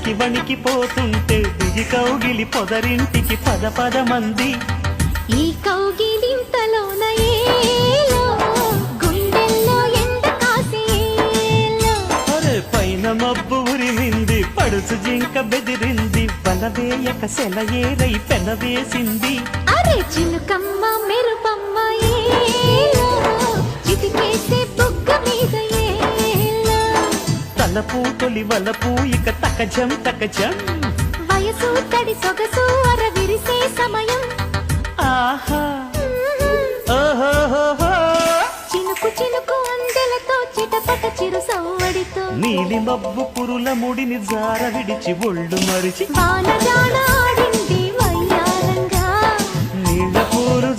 వణికి వణికిపోతుంటే దిగి కౌగిలి పొదరింటికి పద పద మంది. ఈ కౌగిలింతలోన ఏలో గుండెల్లో ఎండ కాసేలో. అరే పైన మబ్బు ఉరిమింది పడుచు జింక బెదిరింది బలవేయక సెలయేరై పెనవేసింది. అరే చిలుకమ్మ మెరుపమ్మ ఏలో చిటికేసే బుగ్గ మీద ఏలో. తలపు తొలి వలపు ఇక తకజం తకజం. వయసు తడి సొగసు అర విరిసే సమయం. ఆహా ఓహోహోహో. చినుకు చినుకు అందెలతో చిటపట చిరు సవ్వడితో నీలి మబ్బు పురుల ముడిని జార విడిచి ఒళ్ళు మరిచి వాన జాడ ఆడింది వయ్యారంగా. నీళ్ళ పూరు